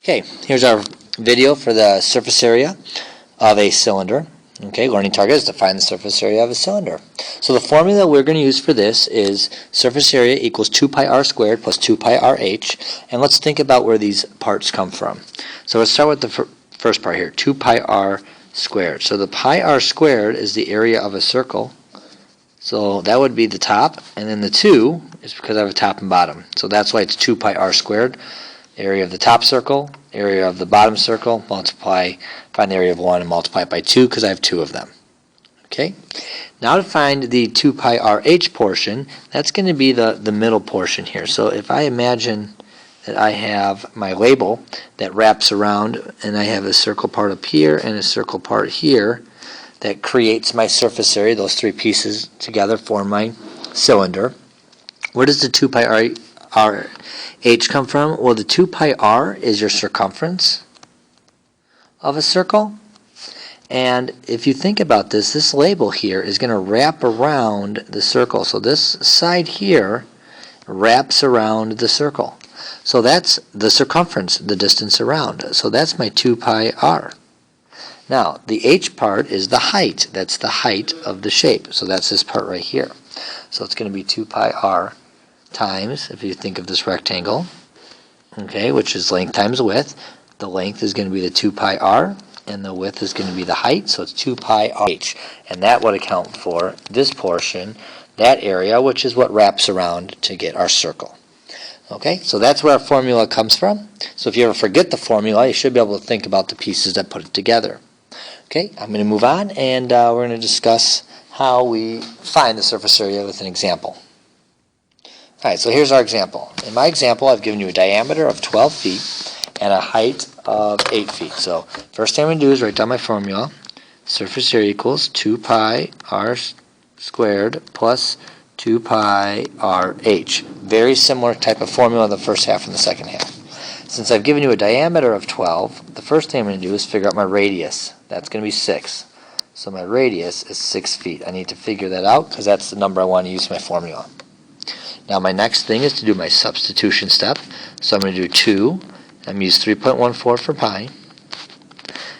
Okay, here's our video for the surface area of a cylinder. Okay, learning target is to find the surface area of a cylinder. So the formula we're going to use for this is surface area equals 2 pi r squared plus 2 pi rh. And let's think about where these parts come from. So let's start with the first part here, 2 pi r squared. So the pi r squared is the area of a circle. So that would be the top, and then the 2 is because I have a top and bottom. So that's why it's 2 pi r squared. Area of the top circle, area of the bottom circle, multiply, find the area of 1 and multiply it by 2 because I have 2 of them. Okay, now to find the 2 pi rh portion, that's going to be the middle portion here. So if I imagine that I have my label that wraps around and I have a circle part up here and a circle part here that creates my surface area, those three pieces together form my cylinder. Where does the 2 pi rh come from? Well, the 2 pi r is your circumference of a circle. And if you think about this, this label here is going to wrap around the circle. So this side here wraps around the circle. So that's the circumference, the distance around. So that's my 2 pi r. Now, the h part is the height. That's the height of the shape. So that's this part right here. So it's going to be 2 pi r times, if you think of this rectangle, okay, which is length times width. The length is going to be the 2 pi r, and the width is going to be the height, so it's 2 pi rh. And that would account for this portion, that area, which is what wraps around to get our circle. Okay, so that's where our formula comes from. So if you ever forget the formula, you should be able to think about the pieces that put it together. Okay, I'm going to move on, and we're going to discuss how we find the surface area with an example. Alright, so here's our example. In my example, I've given you a diameter of 12 feet and a height of 8 feet. So first thing I'm going to do is write down my formula. Surface area equals 2 pi r squared plus 2 pi rh. Very similar type of formula in the first half and the second half. Since I've given you a diameter of 12, the first thing I'm going to do is figure out my radius. That's going to be 6. So my radius is 6 feet. I need to figure that out because that's the number I want to use my formula. Now my next thing is to do my substitution step. So I'm going to do 2, I'm going to use 3.14 for pi,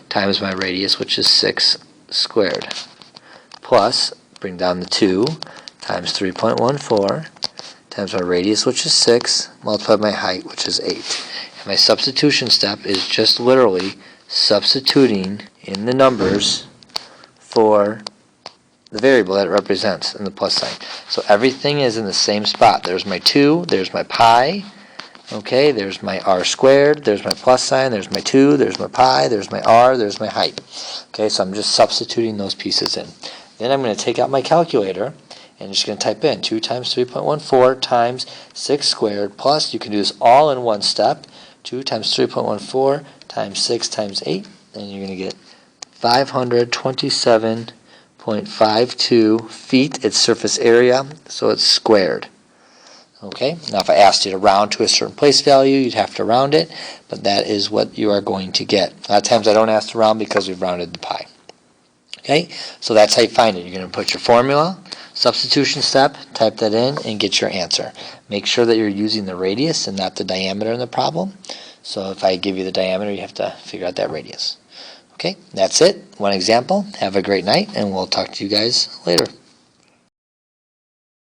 times my radius, which is 6 squared, plus, bring down the 2, times 3.14, times my radius, which is 6, multiply my height, which is 8. And my substitution step is just literally substituting in the numbers for the variable that it represents in the plus sign. So everything is in the same spot. There's my 2, there's my pi, okay, there's my r squared, there's my plus sign, there's my 2, there's my pi, there's my r, there's my height. Okay, so I'm just substituting those pieces in. Then I'm going to take out my calculator and just going to type in 2 times 3.14 times 6 squared plus, you can do this all in one step, 2 times 3.14 times 6 times 8, and you're going to get 527.52 feet. Its surface area, so it's squared. Okay, now if I asked you to round to a certain place value, you'd have to round it, but that is what you are going to get. A lot of times I don't ask to round because we've rounded the pi. Okay, so that's how you find it. You're going to put your formula, substitution step, type that in, and get your answer. Make sure that you're using the radius and not the diameter in the problem. So if I give you the diameter, you have to figure out that radius. Okay, that's it. One example. Have a great night, and we'll talk to you guys later.